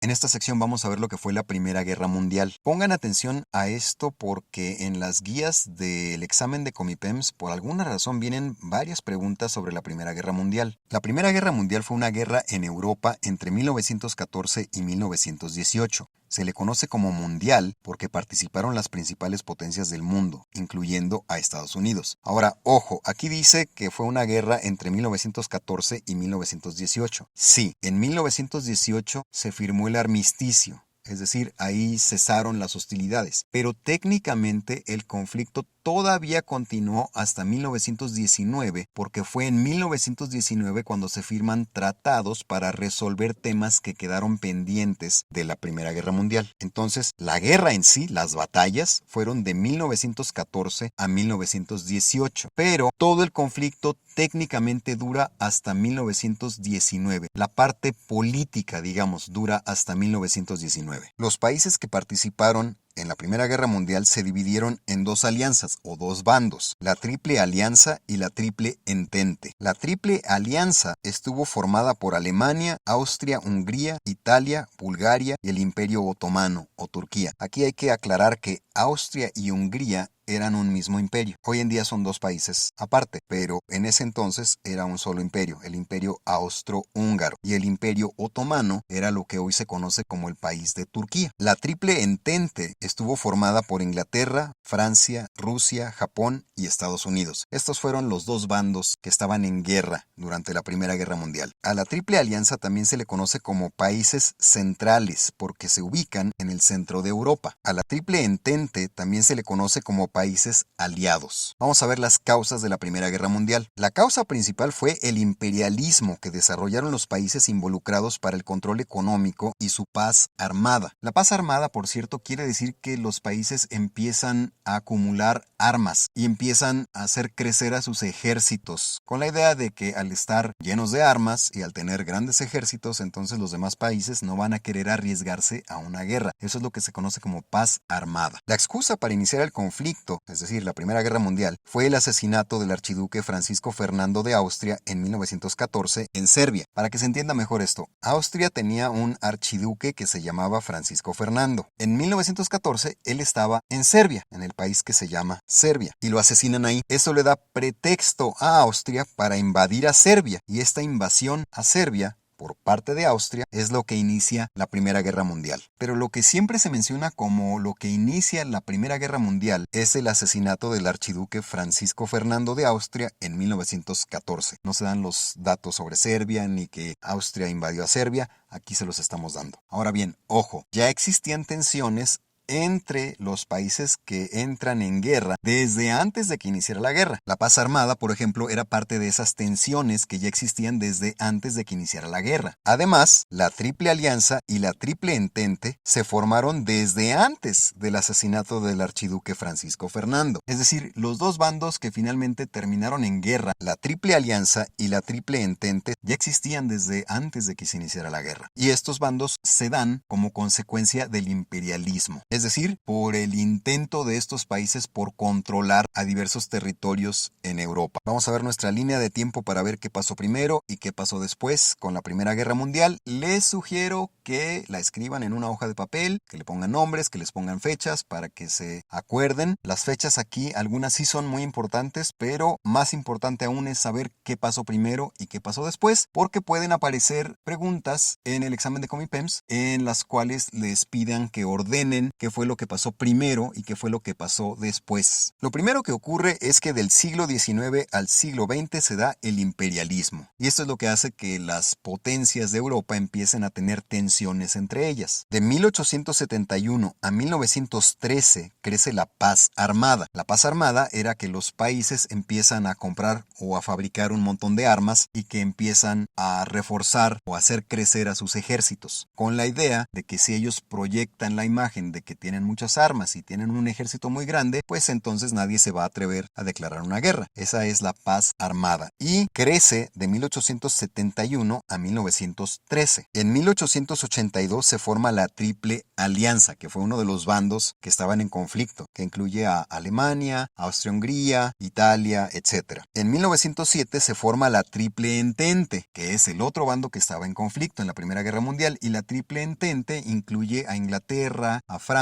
En esta sección vamos a ver lo que fue la Primera Guerra Mundial. Pongan atención a esto porque en las guías del examen de Comipems por alguna razón vienen varias preguntas sobre la Primera Guerra Mundial. La Primera Guerra Mundial fue una guerra en Europa entre 1914 y 1918. Se le conoce como Mundial porque participaron las principales potencias del mundo, incluyendo a Estados Unidos. Ahora, ojo, aquí dice que fue una guerra entre 1914 y 1918. Sí, en 1918 se firmó el armisticio. Es decir, ahí cesaron las hostilidades. Pero técnicamente el conflicto todavía continuó hasta 1919, porque fue en 1919 cuando se firman tratados para resolver temas que quedaron pendientes de la Primera Guerra Mundial. Entonces, la guerra en sí, las batallas, fueron de 1914 a 1918, pero todo el conflicto técnicamente dura hasta 1919. La parte política, digamos, dura hasta 1919. Los países que participaron en la Primera Guerra Mundial se dividieron en dos alianzas o dos bandos, la Triple Alianza y la Triple Entente. La Triple Alianza estuvo formada por Alemania, Austria, Hungría, Italia, Bulgaria y el Imperio Otomano o Turquía. Aquí hay que aclarar que Austria y Hungría eran un mismo imperio. Hoy en día son dos países aparte, pero en ese entonces era un solo imperio, el Imperio Austrohúngaro, y el Imperio Otomano era lo que hoy se conoce como el país de Turquía. La Triple Entente estuvo formada por Inglaterra, Francia, Rusia, Japón y Estados Unidos. Estos fueron los dos bandos que estaban en guerra durante la Primera Guerra Mundial. A la Triple Alianza también se le conoce como países centrales porque se ubican en el centro de Europa. A la Triple Entente también se le conoce como países aliados. Vamos a ver las causas de la Primera Guerra Mundial. La causa principal fue el imperialismo que desarrollaron los países involucrados para el control económico y su paz armada. La paz armada, por cierto, quiere decir que los países empiezan a acumular armas y empiezan a hacer crecer a sus ejércitos, con la idea de que al estar llenos de armas y al tener grandes ejércitos, entonces los demás países no van a querer arriesgarse a una guerra. Eso es lo que se conoce como paz armada. La excusa para iniciar el conflicto, es decir, la Primera Guerra Mundial, fue el asesinato del archiduque Francisco Fernando de Austria en 1914 en Serbia. Para que se entienda mejor esto, Austria tenía un archiduque que se llamaba Francisco Fernando. En 1914 él estaba en Serbia, en el país que se llama Serbia, y lo asesinan ahí. Eso le da pretexto a Austria para invadir a Serbia, y esta invasión a Serbia por parte de Austria es lo que inicia la Primera Guerra Mundial. Pero lo que siempre se menciona como lo que inicia la Primera Guerra Mundial es el asesinato del archiduque Francisco Fernando de Austria en 1914. No se dan los datos sobre Serbia ni que Austria invadió a Serbia, aquí se los estamos dando. Ahora bien, ojo, ya existían tensiones entre los países que entran en guerra desde antes de que iniciara la guerra. La paz armada, por ejemplo, era parte de esas tensiones que ya existían desde antes de que iniciara la guerra. Además, la Triple Alianza y la Triple Entente se formaron desde antes del asesinato del archiduque Francisco Fernando. Es decir, los dos bandos que finalmente terminaron en guerra, la Triple Alianza y la Triple Entente, ya existían desde antes de que se iniciara la guerra. Y estos bandos se dan como consecuencia del imperialismo. Es decir, por el intento de estos países por controlar a diversos territorios en Europa. Vamos a ver nuestra línea de tiempo para ver qué pasó primero y qué pasó después con la Primera Guerra Mundial. Les sugiero que la escriban en una hoja de papel, que le pongan nombres, que les pongan fechas para que se acuerden. Las fechas aquí, algunas sí son muy importantes, pero más importante aún es saber qué pasó primero y qué pasó después, porque pueden aparecer preguntas en el examen de Comipems en las cuales les pidan que ordenen qué fue lo que pasó primero y qué fue lo que pasó después. Lo primero que ocurre es que del siglo XIX al siglo XX se da el imperialismo. Y esto es lo que hace que las potencias de Europa empiecen a tener tensiones entre ellas. De 1871 a 1913 crece la paz armada. La paz armada era que los países empiezan a comprar o a fabricar un montón de armas y que empiezan a reforzar o hacer crecer a sus ejércitos, con la idea de que si ellos proyectan la imagen de que tienen muchas armas y tienen un ejército muy grande, pues entonces nadie se va a atrever a declarar una guerra. Esa es la paz armada y crece de 1871 a 1913. En 1882 se forma la Triple Alianza, que fue uno de los bandos que estaban en conflicto, que incluye a Alemania, Austria-Hungría, Italia, etc. En 1907 se forma la Triple Entente, que es el otro bando que estaba en conflicto en la Primera Guerra Mundial, y la Triple Entente incluye a Inglaterra, a Francia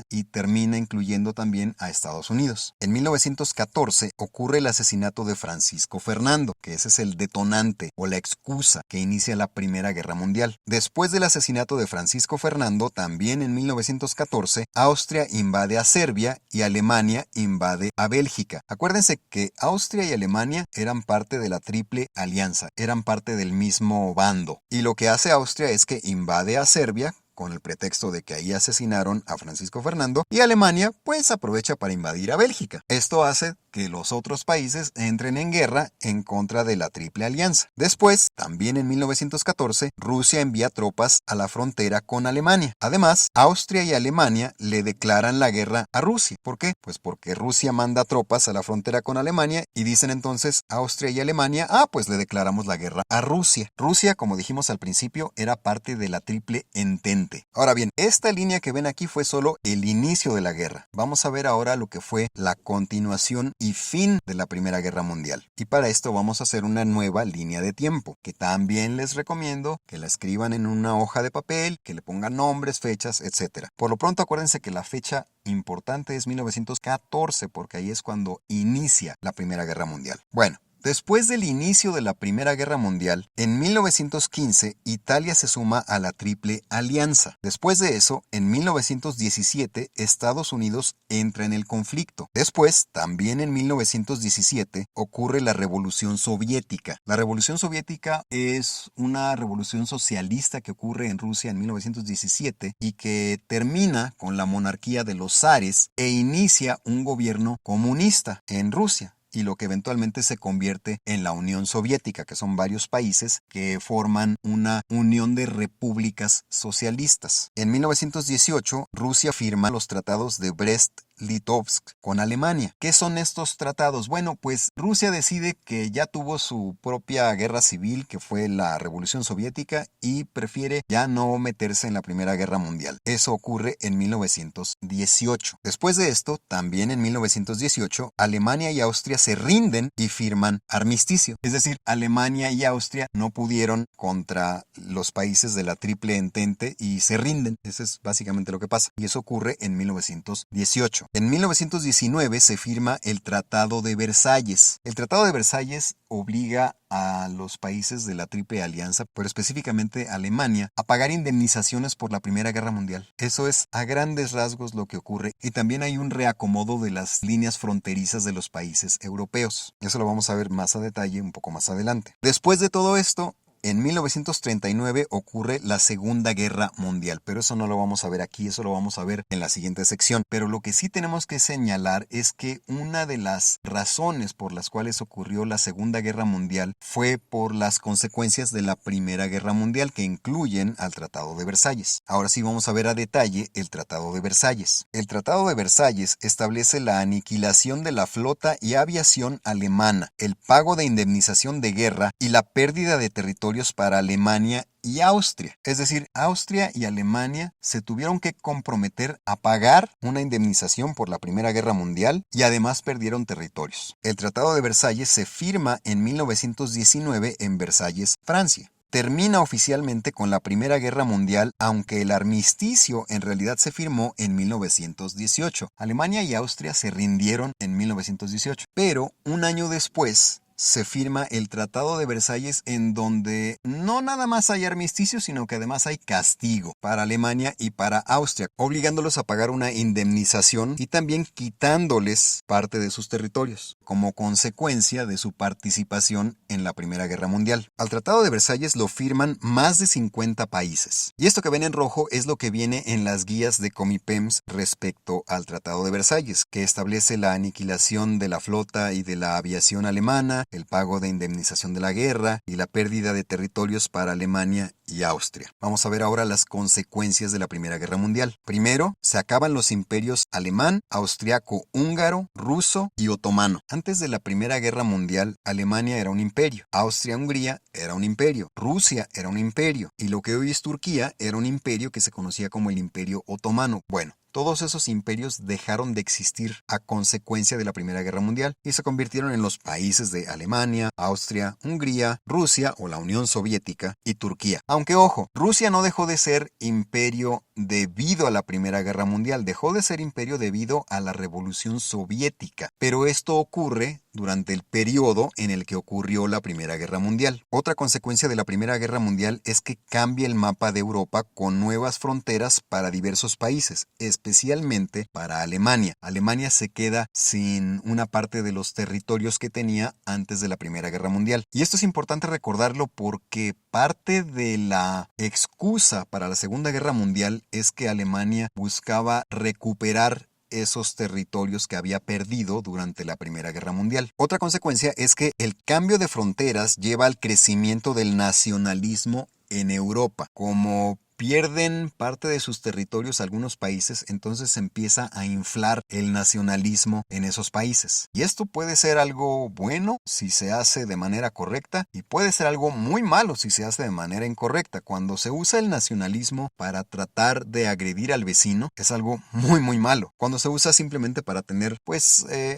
y termina incluyendo también a Estados Unidos. En 1914 ocurre el asesinato de Francisco Fernando, que ese es el detonante o la excusa que inicia la Primera Guerra Mundial. Después del asesinato de Francisco Fernando, también en 1914, Austria invade a Serbia y Alemania invade a Bélgica. Acuérdense que Austria y Alemania eran parte de la Triple Alianza, eran parte del mismo bando. Y lo que hace Austria es que invade a Serbia, con el pretexto de que ahí asesinaron a Francisco Fernando, y Alemania pues aprovecha para invadir a Bélgica. Esto hace que los otros países entren en guerra en contra de la Triple Alianza. Después, también en 1914, Rusia envía tropas a la frontera con Alemania. Además, Austria y Alemania le declaran la guerra a Rusia. ¿Por qué? Pues porque Rusia manda tropas a la frontera con Alemania y dicen entonces Austria y Alemania, pues le declaramos la guerra a Rusia. Rusia, como dijimos al principio, era parte de la Triple Entente. Ahora bien, esta línea que ven aquí fue solo el inicio de la guerra. Vamos a ver ahora lo que fue la continuación y fin de la Primera Guerra Mundial. Y para esto vamos a hacer una nueva línea de tiempo, que también les recomiendo que la escriban en una hoja de papel, que le pongan nombres, fechas, etc. Por lo pronto acuérdense que la fecha importante es 1914, porque ahí es cuando inicia la Primera Guerra Mundial. Bueno, después del inicio de la Primera Guerra Mundial, en 1915, Italia se suma a la Triple Alianza. Después de eso, en 1917, Estados Unidos entra en el conflicto. Después, también en 1917, ocurre la Revolución Soviética. La Revolución Soviética es una revolución socialista que ocurre en Rusia en 1917 y que termina con la monarquía de los zares e inicia un gobierno comunista en Rusia, y lo que eventualmente se convierte en la Unión Soviética, que son varios países que forman una unión de repúblicas socialistas. En 1918, Rusia firma los tratados de Brest-Litovsk con Alemania. ¿Qué son estos tratados? Bueno, pues Rusia decide que ya tuvo su propia guerra civil, que fue la Revolución Soviética, y prefiere ya no meterse en la Primera Guerra Mundial. Eso ocurre en 1918. Después de esto, también en 1918, Alemania y Austria se rinden y firman armisticio. Es decir, Alemania y Austria no pudieron contra los países de la Triple Entente y se rinden. Eso es básicamente lo que pasa. Y eso ocurre en 1918. En 1919 se firma el Tratado de Versalles. El Tratado de Versalles obliga a los países de la Triple Alianza, pero específicamente Alemania, a pagar indemnizaciones por la Primera Guerra Mundial. Eso es a grandes rasgos lo que ocurre, y también hay un reacomodo de las líneas fronterizas de los países europeos. Eso lo vamos a ver más a detalle un poco más adelante. Después de todo esto, en 1939 ocurre la Segunda Guerra Mundial, pero eso no lo vamos a ver aquí, eso lo vamos a ver en la siguiente sección. Pero lo que sí tenemos que señalar es que una de las razones por las cuales ocurrió la Segunda Guerra Mundial fue por las consecuencias de la Primera Guerra Mundial, que incluyen al Tratado de Versalles. Ahora sí vamos a ver a detalle el Tratado de Versalles. El Tratado de Versalles establece la aniquilación de la flota y aviación alemana, el pago de indemnización de guerra y la pérdida de territorio para Alemania y Austria. Es decir, Austria y Alemania se tuvieron que comprometer a pagar una indemnización por la Primera Guerra Mundial y además perdieron territorios. El Tratado de Versalles se firma en 1919 en Versalles, Francia. Termina oficialmente con la Primera Guerra Mundial, aunque el armisticio en realidad se firmó en 1918. Alemania y Austria se rindieron en 1918, pero un año después se firma el Tratado de Versalles, en donde no nada más hay armisticio, sino que además hay castigo para Alemania y para Austria, obligándolos a pagar una indemnización y también quitándoles parte de sus territorios, como consecuencia de su participación en la Primera Guerra Mundial. Al Tratado de Versalles lo firman más de 50 países. Y esto que ven en rojo es lo que viene en las guías de Comipems respecto al Tratado de Versalles, que establece la aniquilación de la flota y de la aviación alemana, el pago de indemnización de la guerra y la pérdida de territorios para Alemania y Austria. Vamos a ver ahora las consecuencias de la Primera Guerra Mundial. Primero, se acaban los imperios alemán, austriaco, húngaro, ruso y otomano. Antes de la Primera Guerra Mundial, Alemania era un imperio, Austria-Hungría era un imperio, Rusia era un imperio y lo que hoy es Turquía era un imperio que se conocía como el Imperio Otomano. Bueno, todos esos imperios dejaron de existir a consecuencia de la Primera Guerra Mundial y se convirtieron en los países de Alemania, Austria, Hungría, Rusia o la Unión Soviética y Turquía. Aunque ojo, Rusia no dejó de ser imperio debido a la Primera Guerra Mundial, dejó de ser imperio debido a la Revolución Soviética, pero esto ocurre durante el periodo en el que ocurrió la Primera Guerra Mundial. Otra consecuencia de la Primera Guerra Mundial es que cambia el mapa de Europa con nuevas fronteras para diversos países, especialmente para Alemania. Alemania se queda sin una parte de los territorios que tenía antes de la Primera Guerra Mundial. Y esto es importante recordarlo porque parte de la excusa para la Segunda Guerra Mundial es que Alemania buscaba recuperar esos territorios que había perdido durante la Primera Guerra Mundial. Otra consecuencia es que el cambio de fronteras lleva al crecimiento del nacionalismo en Europa. Como pierden parte de sus territorios algunos países, entonces se empieza a inflar el nacionalismo en esos países. Y esto puede ser algo bueno si se hace de manera correcta y puede ser algo muy malo si se hace de manera incorrecta. Cuando se usa el nacionalismo para tratar de agredir al vecino, es algo muy malo. Cuando se usa simplemente para tener,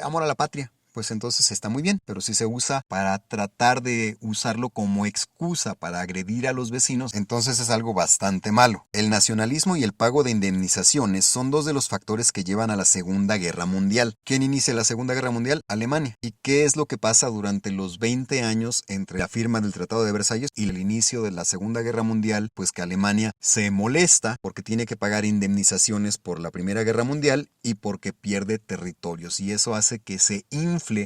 amor a la patria, pues entonces está muy bien, pero si se usa para tratar de usarlo como excusa para agredir a los vecinos, entonces es algo bastante malo. El nacionalismo y el pago de indemnizaciones son dos de los factores que llevan a la Segunda Guerra Mundial. ¿Quién inicia la Segunda Guerra Mundial? Alemania. ¿Y qué es lo que pasa durante los 20 años entre la firma del Tratado de Versalles y el inicio de la Segunda Guerra Mundial? Pues que Alemania se molesta porque tiene que pagar indemnizaciones por la Primera Guerra Mundial y porque pierde territorios, y eso hace que se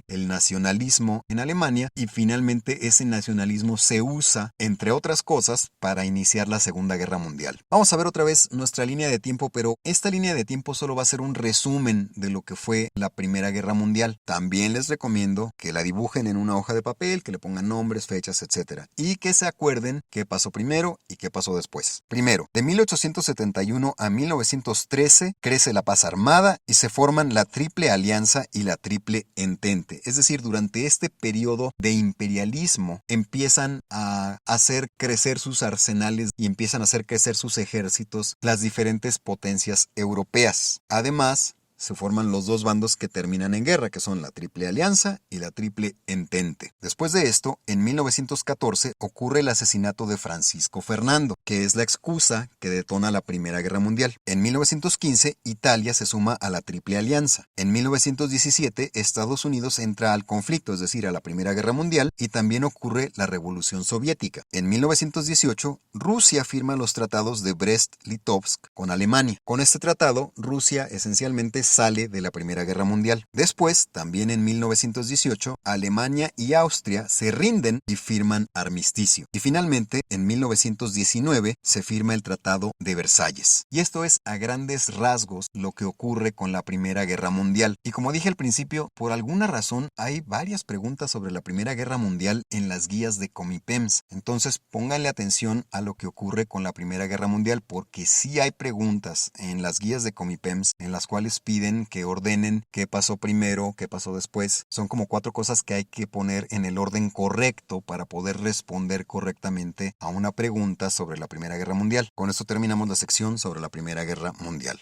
el nacionalismo en Alemania y finalmente ese nacionalismo se usa, entre otras cosas, para iniciar la Segunda Guerra Mundial. Vamos a ver otra vez nuestra línea de tiempo, pero esta línea de tiempo solo va a ser un resumen de lo que fue la Primera Guerra Mundial. También les recomiendo que la dibujen en una hoja de papel, que le pongan nombres, fechas, etc. Y que se acuerden qué pasó primero y qué pasó después. Primero, de 1871 a 1913 crece la paz armada y se forman la Triple Alianza y la Triple Entente. Es decir, durante este periodo de imperialismo empiezan a hacer crecer sus arsenales y empiezan a hacer crecer sus ejércitos las diferentes potencias europeas. Además, se forman los dos bandos que terminan en guerra, que son la Triple Alianza y la Triple Entente. Después de esto, en 1914 ocurre el asesinato de Francisco Fernando, que es la excusa que detona la Primera Guerra Mundial. En 1915, Italia se suma a la Triple Alianza. En 1917, Estados Unidos entra al conflicto, es decir, a la Primera Guerra Mundial, y también ocurre la Revolución Soviética. En 1918, Rusia firma los tratados de Brest-Litovsk con Alemania. Con este tratado, Rusia esencialmente sale de la Primera Guerra Mundial. Después, también en 1918, Alemania y Austria se rinden y firman armisticio. Y finalmente, en 1919, se firma el Tratado de Versalles. Y esto es a grandes rasgos lo que ocurre con la Primera Guerra Mundial. Y como dije al principio, por alguna razón hay varias preguntas sobre la Primera Guerra Mundial en las guías de Comipems. Entonces, pónganle atención a lo que ocurre con la Primera Guerra Mundial, porque sí hay preguntas en las guías de Comipems en las cuales piden que ordenen qué pasó primero, qué pasó después. Son como 4 cosas que hay que poner en el orden correcto para poder responder correctamente a una pregunta sobre la Primera Guerra Mundial. Con esto terminamos la sección sobre la Primera Guerra Mundial.